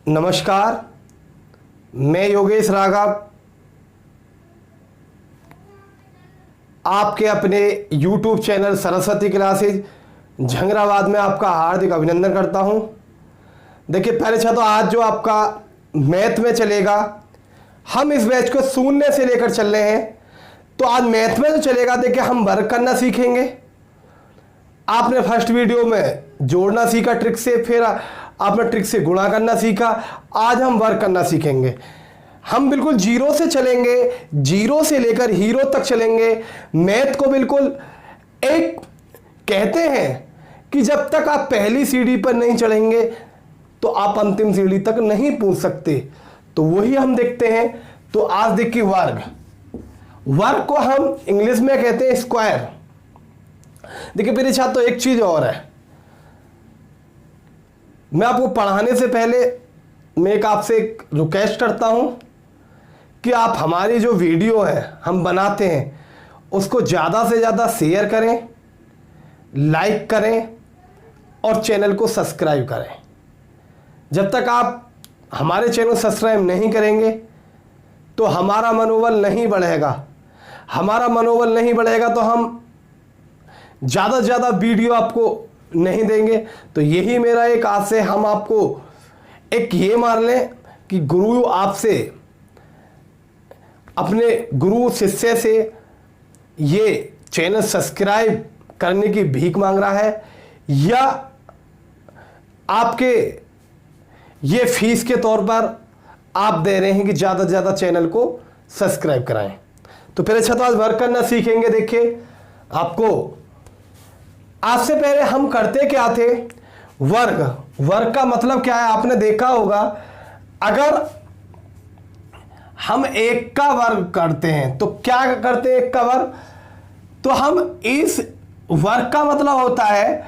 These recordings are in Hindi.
नमस्कार, मैं योगेश राघव आपके अपने YouTube चैनल सरस्वती क्लासेज झंगराबाद में आपका हार्दिक अभिनंदन करता हूं। देखिए पहले तो आज जो आपका मैथ में चलेगा, हम इस बैच को शून्य से लेकर चल रहे हैं। तो आज मैथ में जो चलेगा, देखिए हम वर्क करना सीखेंगे। आपने फर्स्ट वीडियो में जोड़ना सीखा ट्रिक से, फिर आपने ट्रिक से गुणा करना सीखा। आज हम वर्क करना सीखेंगे। हम बिल्कुल जीरो से चलेंगे, जीरो से लेकर हीरो तक चलेंगे। मैथ को बिल्कुल एक कहते हैं कि जब तक आप पहली सीढ़ी पर नहीं चढ़ेंगे तो आप अंतिम सीढ़ी तक नहीं पहुंच सकते। तो वही हम देखते हैं। तो आज देखिए वर्ग को हम इंग्लिश में कहते हैं स्क्वायर। देखिए मेरे छात्रों एक चीज और है, मैं आपको पढ़ाने से पहले मैं एक आपसे एक रिक्वेस्ट करता हूं कि आप हमारी जो वीडियो है हम बनाते हैं उसको ज़्यादा से ज़्यादा शेयर करें, लाइक करें और चैनल को सब्सक्राइब करें। जब तक आप हमारे चैनल सब्सक्राइब नहीं करेंगे तो हमारा मनोबल नहीं बढ़ेगा। हमारा मनोबल नहीं बढ़ेगा तो हम ज़्यादा से ज़्यादा वीडियो आपको नहीं देंगे। तो यही मेरा एक आस है, हम आपको एक ये मान लें कि गुरु आपसे, अपने गुरु शिष्य से ये चैनल सब्सक्राइब करने की भीख मांग रहा है, या आपके ये फीस के तौर पर आप दे रहे हैं कि ज़्यादा से ज़्यादा चैनल को सब्सक्राइब कराएं। तो फिर अच्छा, तो आज वर्क करना सीखेंगे। देखिए आपको आज से पहले हम करते क्या थे, वर्ग का मतलब क्या है आपने देखा होगा। अगर हम एक का वर्ग करते हैं तो क्या करते हैं, एक का वर्ग, तो हम इस वर्ग का मतलब होता है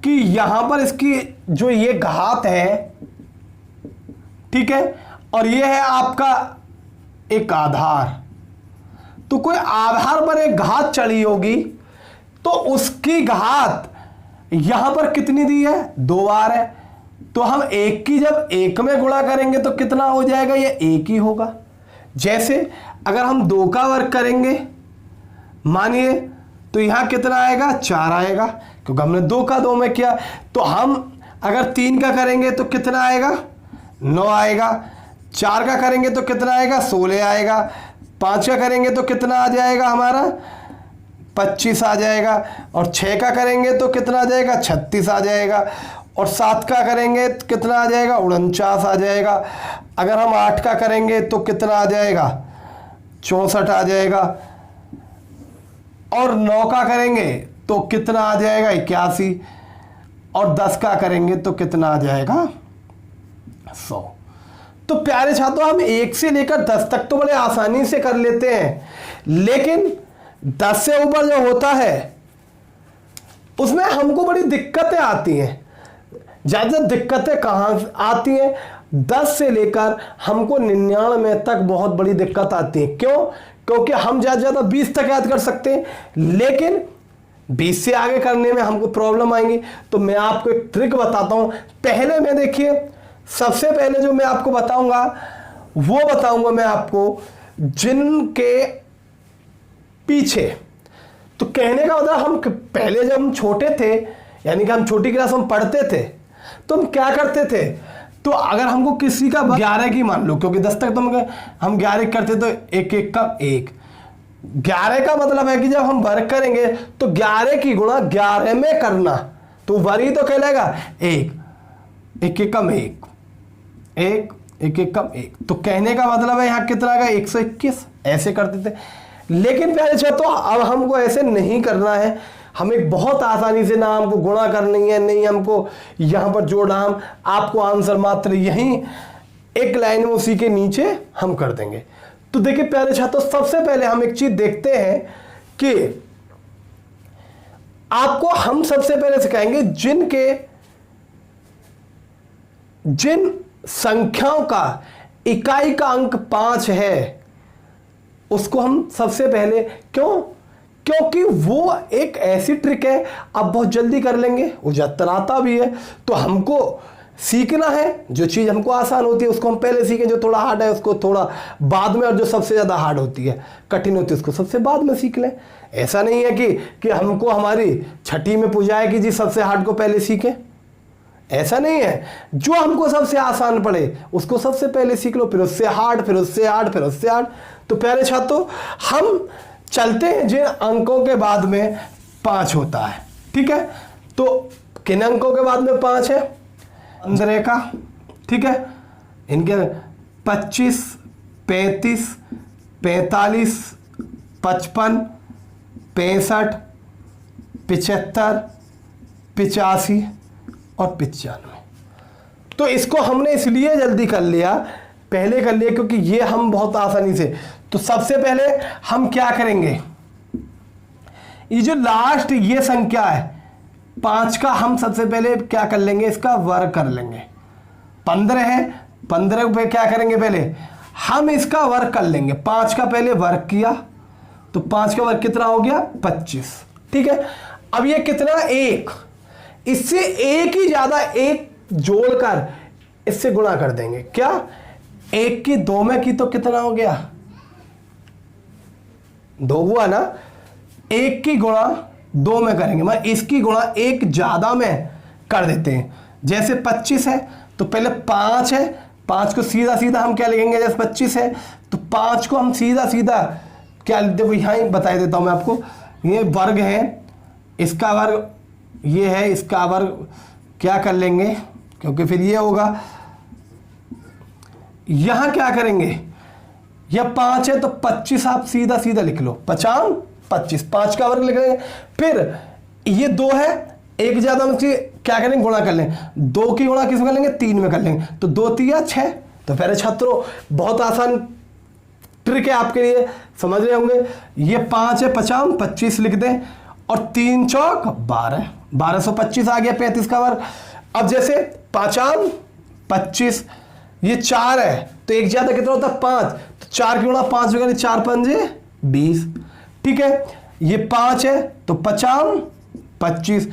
कि यहां पर इसकी जो ये घात है, ठीक है, और ये है आपका एक आधार। तो कोई आधार पर एक घात चढ़ी होगी तो उसकी घात यहां पर कितनी दी है, 2 बार है। तो हम एक की जब एक में गुणा करेंगे तो कितना हो जाएगा, ये एक ही होगा। जैसे अगर हम 2 का वर्ग करेंगे मानिए तो यहां कितना आएगा, 4 आएगा, क्योंकि हमने 2 का 2 में किया। तो हम अगर 3 का करेंगे तो कितना आएगा, 9 आएगा। 4 का करेंगे तो कितना आएगा, 16 आएगा। 5 का करेंगे तो कितना आ जाएगा हमारा, 25 आ जाएगा। और 6 का करेंगे तो कितना आ जाएगा, 36 आ जाएगा। और 7 का करेंगे तो कितना आ जाएगा, 49 आ जाएगा। अगर हम 8 का करेंगे तो कितना आ जाएगा, 64 आ जाएगा। और 9 का करेंगे तो कितना आ जाएगा, 81। और 10 का करेंगे तो कितना आ जाएगा, 100। तो प्यारे छात्रों, हम 1 से लेकर 10 तक तो बड़े आसानी से कर लेते हैं, लेकिन 10 से ऊपर जो होता है उसमें हमको बड़ी दिक्कतें आती हैं। ज़्यादा दिक्कतें कहाँ आती हैं, 10 से लेकर हमको 99 तक बहुत बड़ी दिक्कत आती है। क्यों? क्योंकि हम ज़्यादा से ज़्यादा 20 तक याद कर सकते हैं, लेकिन 20 से आगे करने में हमको प्रॉब्लम आएंगी। तो मैं आपको एक ट्रिक बताता हूँ। पहले मैं देखिए, सबसे पहले जो मैं आपको बताऊंगा वो बताऊंगा मैं आपको जिनके पीछे। तो कहने का मतलब, हम पहले जब हम छोटे थे, यानी कि हम छोटी क्लास में पढ़ते थे, तो हम क्या करते थे, तो अगर हमको किसी का 11 की मान लो, क्योंकि 10 तक तो हम 11 करते तो 1 1 का 1। 11 का मतलब है कि जब हम वर्ग करेंगे तो 11 की गुणा 11 में करना, तो वर्ग ही तो कहलाएगा। 1 1 1 कम 1 1 1 1 कम 1। तो कहने का मतलब है यहाँ कितना आएगा, 121। ऐसे करते थे। लेकिन प्यारे छात्रों, अब हमको ऐसे नहीं करना है। हमें बहुत आसानी से, ना हमको गुणा करनी है, नहीं हमको यहाँ पर जोड़ना, हम आपको आंसर मात्र यहीं एक लाइन में उसी के नीचे हम कर देंगे। तो देखिए प्यारे छात्रों, सबसे पहले हम एक चीज देखते हैं कि आपको हम सबसे पहले सिखाएंगे जिन संख्याओं का इकाई का अंक 5 है उसको हम सबसे पहले, क्योंकि वो एक ऐसी ट्रिक है, आप बहुत जल्दी कर लेंगे, वो जतराता भी है। तो हमको सीखना है जो चीज़ हमको आसान होती है उसको हम पहले सीखें, जो थोड़ा हार्ड है उसको थोड़ा बाद में, और जो सबसे ज़्यादा हार्ड होती है, कठिन होती है, उसको सबसे बाद में सीख लें। ऐसा नहीं है कि हमको हमारी छठी में पूजा है कि जी सबसे हार्ड को पहले सीखें, ऐसा नहीं है। जो हमको सबसे आसान पड़े उसको सबसे पहले सीख लो, फिर उससे हार्ड, फिर उससे हार्ड, फिर उससे हार्ड। तो प्यारे छात्रों, हम चलते हैं जिन अंकों के बाद में 5 होता है, ठीक है। तो किन अंकों के बाद में 5 है? 15 का, ठीक है, इनके 25, 35, 45, 55, 65, 75, 85 और 95। तो इसको हमने इसलिए जल्दी कर लिया, पहले कर लिया, क्योंकि ये हम बहुत आसानी से। तो सबसे पहले हम क्या करेंगे, ये जो लास्ट ये संख्या है 5 का, हम सबसे पहले क्या कर लेंगे, इसका वर्ग कर लेंगे। 15 है, 15 पे क्या करेंगे, पहले हम इसका वर्ग कर लेंगे। 5 का पहले वर्ग किया तो 5 का वर्ग कितना हो गया, 25, ठीक है। अब ये कितना, 1, इससे एक ही ज्यादा, एक जोड़कर इससे गुणा कर देंगे। क्या 1 की 2 में की तो कितना हो गया, 2 हुआ ना। 1 की गुणा 2 में करेंगे, मतलब इसकी गुणा एक ज्यादा में कर देते हैं। जैसे 25 है तो पहले 5 है, 5 को सीधा सीधा हम क्या लिखेंगे, जैसे 25 है तो 5 को हम सीधा सीधा क्या, देखो यहाँ ही बता देता हूं मैं आपको। ये वर्ग है, इसका वर्ग ये है, इसका वर्ग क्या कर लेंगे, क्योंकि फिर ये होगा। यहां क्या करेंगे, यह 5 है तो 25 आप सीधा सीधा लिख लो, 50, 25, 5 का वर्ग लिख लेंगे। फिर ये 2 है, एक ज्यादा में क्या करेंगे, गुणा कर लेंगे। 2 की गुणा किस में कर लेंगे, 3 में कर लेंगे, तो 2 3 6। तो प्यारे छात्रों, बहुत आसान ट्रिक है आपके लिए, समझ रहे होंगे। ये 5 है, 50, 25 लिख दें, और 3 चौक 12, 1225 आ गया 35 का वर्ग। अब जैसे 5 25, ये 4 है तो एक ज्यादा कितना होता है, 5, तो 4 की गुणा 5 में 4 5 20, ठीक है। ये 5 है तो 50 25,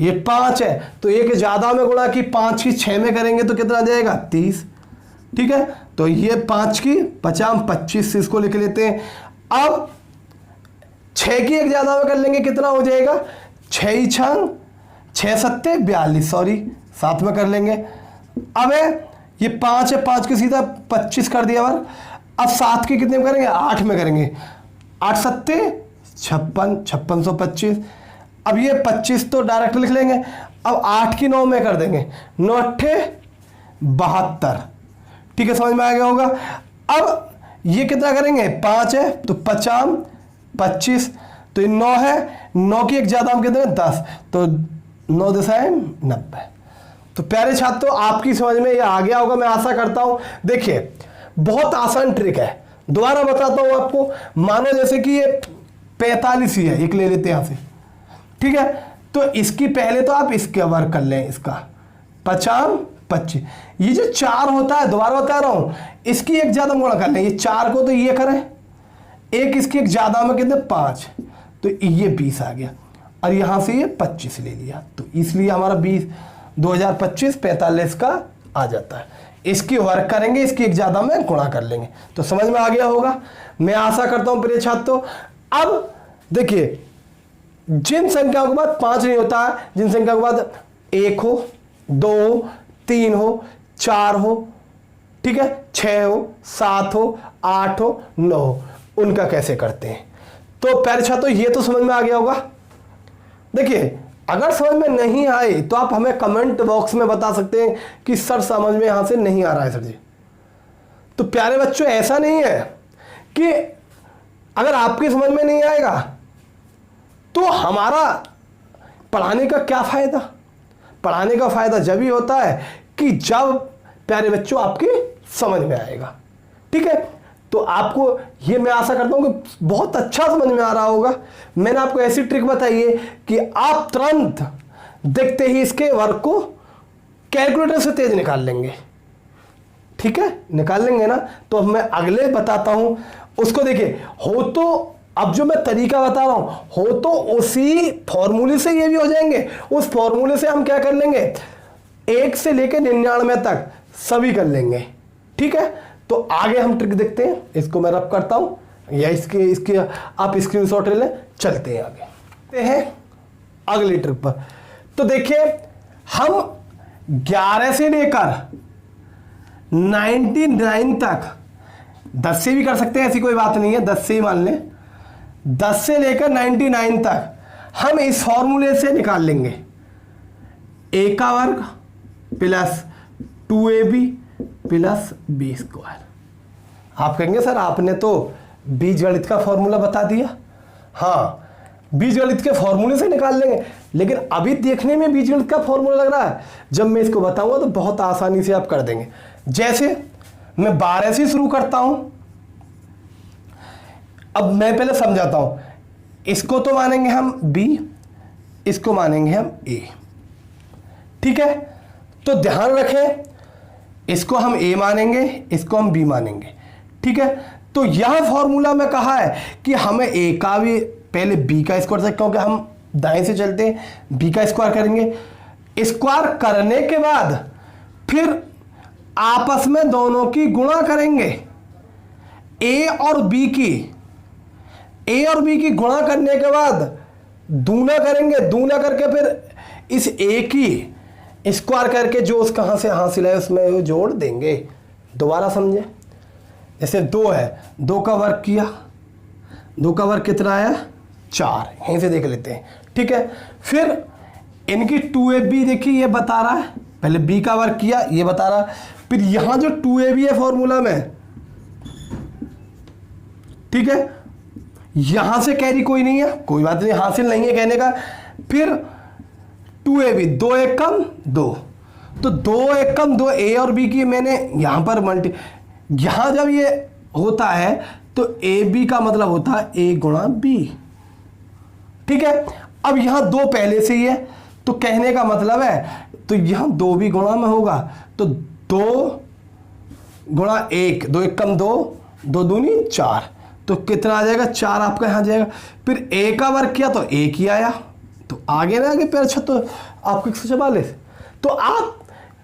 ये 5 है तो एक ज्यादा में गुणा की 5 की 6 में करेंगे तो कितना आ जाएगा, 30, ठीक है। तो ये 5 की 50 25 इसको लिख लेते हैं। अब 6 की एक ज्यादा में कर लेंगे, कितना हो जाएगा, 6 6 6 7 42, सॉरी 7 में कर लेंगे। अब है ये 5 है, 5 के सीधा 25 कर दिया वर्ग। अब 7 के कितने में करेंगे, 8 में करेंगे, 8 7 56, 5625। अब ये 25 तो डायरेक्ट लिख लेंगे। अब 8 की 9 में कर देंगे, 9 8 72, ठीक है, समझ में आ गया होगा। अब ये कितना करेंगे, 5 है तो 50 25, तो ये 9 है, 9 की एक ज्यादा हम कहते हैं 10, तो 9 10 90। तो प्यारे छात्रों, आपकी समझ में ये आ गया होगा, मैं आशा करता हूं। देखिए बहुत आसान ट्रिक है, दोबारा बताता हूं आपको। मानो जैसे कि ये 45 ही है, एक ले लेते हैं यहां से, ठीक है। तो इसकी पहले तो आप इसके वर्ग कर लें, इसका 50 25। ये जो 4 होता है, दोबारा बता रहा हूं, इसकी एक ज्यादा गुणा कर लें। ये 4 को तो ये करें, एक इसकी एक ज्यादा में कितने 5, तो ये 20 आ गया, और यहां से ये 25 ले लिया, तो इसलिए हमारा 20 2025 45 का आ जाता है। इसकी वर्ग करेंगे, इसकी एक ज्यादा में गुणा कर लेंगे। तो समझ में आ गया होगा, मैं आशा करता हूं प्रिय छात्रों। अब देखिए, जिन संख्याओं के बाद 5 नहीं होता है, जिन संख्या के बाद 1 हो, 2 हो, 3 हो, 4 हो, ठीक है, 6 हो, 7 हो, 8 हो, 9 हो, उनका कैसे करते हैं। तो प्यारे छात्रों, ये तो समझ में आ गया होगा। देखिए, अगर समझ में नहीं आए तो आप हमें कमेंट बॉक्स में बता सकते हैं कि सर समझ में यहां से नहीं आ रहा है सर जी। तो प्यारे बच्चों, ऐसा नहीं है कि अगर आपकी समझ में नहीं आएगा तो हमारा पढ़ाने का क्या फायदा। पढ़ाने का फायदा जब ही होता है कि जब प्यारे बच्चों आपकी समझ में आएगा, ठीक है। तो आपको ये मैं आशा करता हूं कि बहुत अच्छा समझ में आ रहा होगा। मैंने आपको ऐसी ट्रिक बताई है कि आप तुरंत देखते ही इसके वर्ग को कैलकुलेटर से तेज निकाल लेंगे, ठीक है, निकाल लेंगे ना। तो मैं अगले बताता हूं उसको। देखिए, हो तो अब जो मैं तरीका बता रहा हूं, हो तो उसी फॉर्मूले से ये भी हो जाएंगे। उस फॉर्मूले से हम क्या कर लेंगे, 1 से लेकर 99 तक सभी कर लेंगे। ठीक है, तो आगे हम ट्रिक देखते हैं। इसको मैं रब करता हूं या इसके आप स्क्रीनशॉट ले लें। चलते हैं आगे, देखते हैं अगली ट्रिक पर। तो देखिए, हम 11 से लेकर 99 तक, 10 से भी कर सकते हैं, ऐसी कोई बात नहीं है, 10 से ही मान लें। 10 से लेकर 99 तक हम इस फॉर्मूले से निकाल लेंगे। a का वर्ग plus 2ab plus b square. आप कहेंगे सर आपने तो बीजगणित का फॉर्मूला बता दिया। हाँ, बीजगणित के फॉर्मूले से निकाल लेंगे, लेकिन अभी देखने में बीजगणित का फॉर्मूला लग रहा है। जब मैं इसको बताऊंगा तो बहुत आसानी से आप कर देंगे। जैसे मैं 12 से शुरू करता हूं। अब मैं पहले समझाता हूं। इसको तो मानेंगे हम b, इसको मानेंगे हम a। ठीक है, तो ध्यान रखें, इसको हम a मानेंगे, इसको हम b मानेंगे। ठीक है, तो यह फॉर्मूला में कहा है कि हमें a का भी पहले b का स्क्वायर, क्योंकि हम दाएं से चलते हैं, b का स्क्वायर करेंगे। स्क्वायर करने के बाद फिर आपस में दोनों की गुणा करेंगे। a और b की गुणा करने के बाद दूना करेंगे। दूना करके फिर इस a की स्क्वायर करके जो उस कहां से हासिल है उसमें वो जोड़ देंगे। दोबारा समझे, जैसे 2 है, 2 का वर्ग किया, 2 का वर्ग कितना आया 4, यहीं से देख लेते हैं। ठीक है, फिर इनकी 2ab देखिए ये बता रहा है, पहले b का वर्ग किया ये बता रहा है, फिर यहां जो 2ab है फॉर्मूला में, ठीक है, यहां से कैरी कोई नहीं है, कोई बात नहीं, हासिल नहीं है कहने का। फिर 2ab, 2 एक कम 2, तो 2 एक कम 2, a और b की मैंने यहां पर यहां जब ये होता है तो ab का मतलब होता है a गुणा b। ठीक है, अब यहां 2 पहले से ही है, तो कहने का मतलब है तो यहां 2 भी गुणा में होगा, तो 2 गुणा 1, 2 एक कम 2, 2 दूनी 4, तो कितना आ जाएगा 4 आपका यहां जाएगा। फिर a का वर्ग किया तो 1 ही आया, तो आगे ना आगे फिर। अच्छा, तो आपको 144। तो आप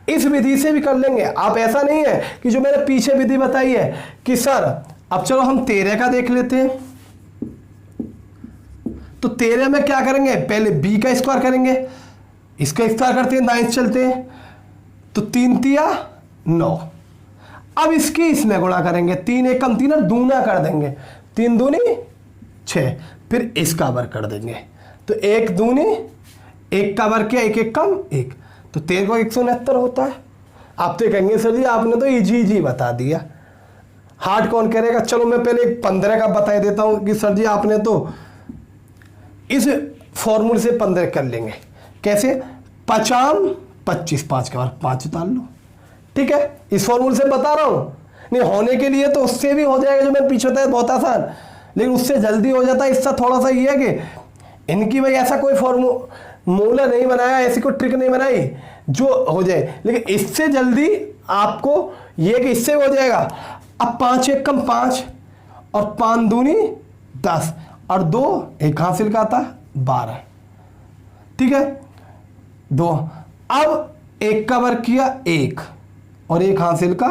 इस विधि से भी कर लेंगे। आप ऐसा नहीं है कि जो मैंने पीछे विधि बताई है कि सर अब चलो हम 13 का देख लेते हैं। तो 13 में क्या करेंगे, पहले b का स्क्वायर करेंगे, इसका स्क्वायर करते हैं, दाएं चलते हैं, तो 3 तिया 9। अब इसकी इसमें गुणा करेंगे, 3 एक कम 3 और दूना कर देंगे, 3 दूनी 6, फिर इसका वर्ग कर देंगे, तो 1 दूनी 1 का वर्ग किया, 1 एक कम 1, तो 13 को 169 होता है। आप तो कहेंगे सर जी आपने तो इजी बता दिया, हार्ड कौन करेगा। चलो मैं पहले 15 का बता देता हूं कि सर जी आपने तो इस फॉर्मूले से 15 कर लेंगे। कैसे, 55 25, 5 का वर्ग 5 उतार लो। ठीक है, इस फॉर्मूले से बता रहा हूं, नहीं होने के लिए तो उससे भी हो जाएगा जो मैंने पीछे बताया, बहुत आसान, लेकिन उससे जल्दी हो जाता है। इससे थोड़ा सा ये है कि इनकी भाई ऐसा कोई फॉर्मूला नहीं बनाया, ऐसी कोई ट्रिक नहीं बनाई जो हो जाए, लेकिन इससे जल्दी आपको ये कि इससे हो जाएगा। अब 5 एक कम 5 और 5 दूनी 10 और 2 एक हासिल का आता 12। ठीक है, 2, अब 1 का वर्ग किया 1 और 1 हासिल का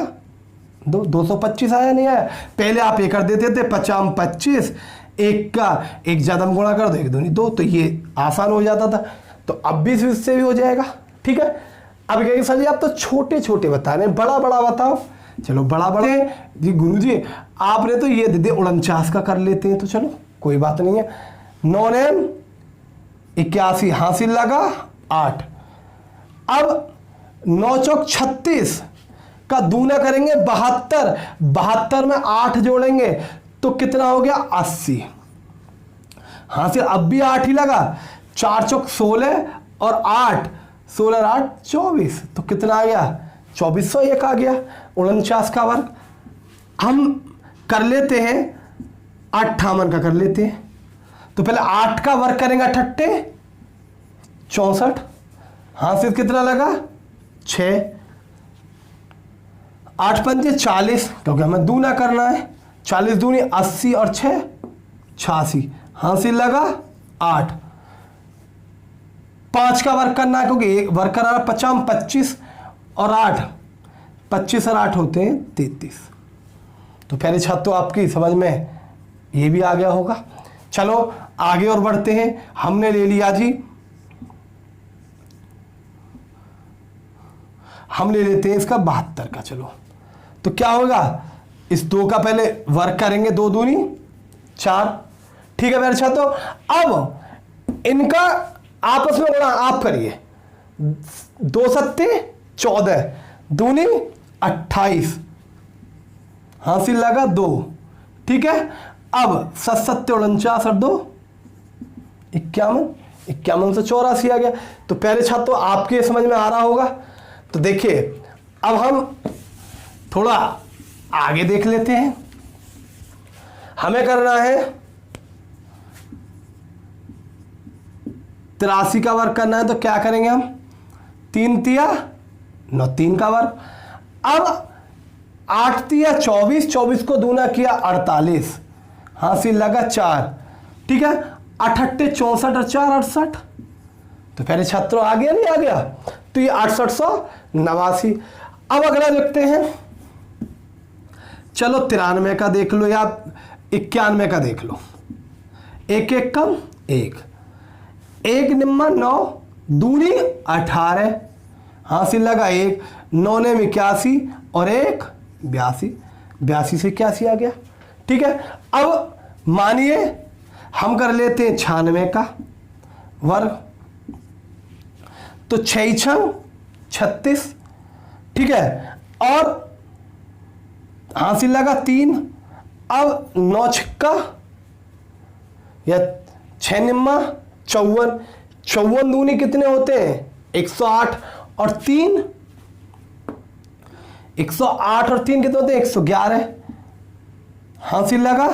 2, 225 आया नहीं आया। पहले आप ये कर देते थे 50 25, 1 का 1 ज्यादा में गुणा कर दो, 1 दूनी 2, तो ये आसान हो जाता था। तो अब भी इससे भी हो जाएगा। ठीक है, अब कहेंगे सर जी आप तो छोटे छोटे बता रहे हैं, बड़ा बड़ा बताओ। चलो बड़ा बड़ा जी गुरुजी आपने तो ये दे 49 का कर लेते हैं, तो चलो कोई बात नहीं है। 9 9 81 हासिल लगा 8। अब 9 चौक 36 का दूना करेंगे 72, 72 में 8 जोड़ेंगे तो कितना हो गया 80 हासिल। अब भी 8 ही लगा, 4 चौक 16 और 8, 16 और 8 24, तो कितना आ गया 2401 आ गया। 49 का वर्ग हम कर लेते हैं 58 का कर लेते हैं, तो पहले 8 का वर्ग करेंगे 88 64 हासिल कितना लगा 6, 8 पंजे 40 क्योंकि हमें दूना करना है, 40 दूनी 80 और 6 86 हासिल लगा 8। 5 का वर्ग करना है, क्योंकि एक वर्ग कर रहा है 50, 25 और 8, 25 और 8 होते हैं 33। तो प्यारे छात्रों आपकी समझ में ये भी आ गया होगा। चलो आगे और बढ़ते हैं। हमने ले लिया जी, हम ले लेते हैं इसका 72 का। चलो तो क्या होगा, इस 2 का पहले वर्ग करेंगे, 2 दूनी 4, ठीक है मेरे छात्रों। अब इनका आपस में गुणा आप करिए, 2 सत्ते 14, दूनी 28, हासिल लगा 2, ठीक है। अब 7 सत्ते 49 और 2 51, 51 से 84 आ गया। तो पहले छात्रों आपके समझ में आ रहा होगा। तो देखिए अब हम थोड़ा आगे देख लेते हैं। हमें करना है 83 का वर्ग करना है, तो क्या करेंगे हम, 3 तिया 9, 3 का वर्ग। अब 8 तिया 24, 24 को दूना किया 48, हासिल लगा 4, ठीक है। 8 अट्ठे 64 और 4 68। तो पहले छात्रों आ गया नहीं आ गया, तो ये 6889। अब अगला देखते हैं, चलो 93 का देख लो या 91 का देख लो। 1 1 कम 1, 1 निम्मा 9, दूनी 18, हासिल लगा 1, 9 ने 81 और 1 82, 82 से 81 आ गया, ठीक है। अब मानिए हम कर लेते हैं 96 का वर्ग, तो 6 6 36, ठीक है, और हासिल लगा 3। अब 9 छक्का या 6 निम्मा 54, 54 दूनी कितने होते हैं 108, और 3 108 और 3 कितने होते हैं 111, हासिल लगा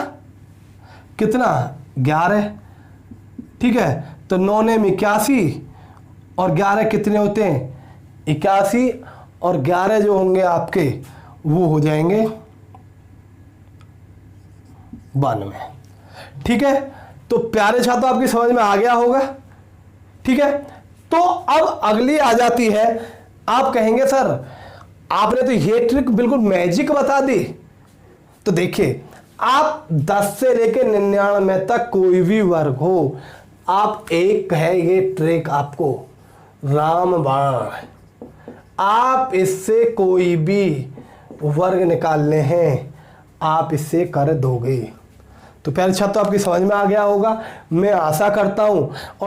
कितना 11, ठीक है। तो 9 ने 81 और 11 कितने होते हैं 81, और 11 जो होंगे आपके वो हो जाएंगे 92, ठीक है। तो प्यारे छात्रों आपकी समझ में आ गया होगा, ठीक है। तो अब अगली आ जाती है, आप कहेंगे सर आपने तो ये ट्रिक बिल्कुल मैजिक बता दी। तो देखिए आप 10 से लेकर 99 तक कोई भी वर्ग हो, आप एक है ये ट्रिक आपको रामबाण, आप इससे कोई भी वर्ग निकालने हैं आप इससे कर दोगे। तो प्यारे छात्रों आपकी समझ में आ गया होगा, मैं आशा करता हूं।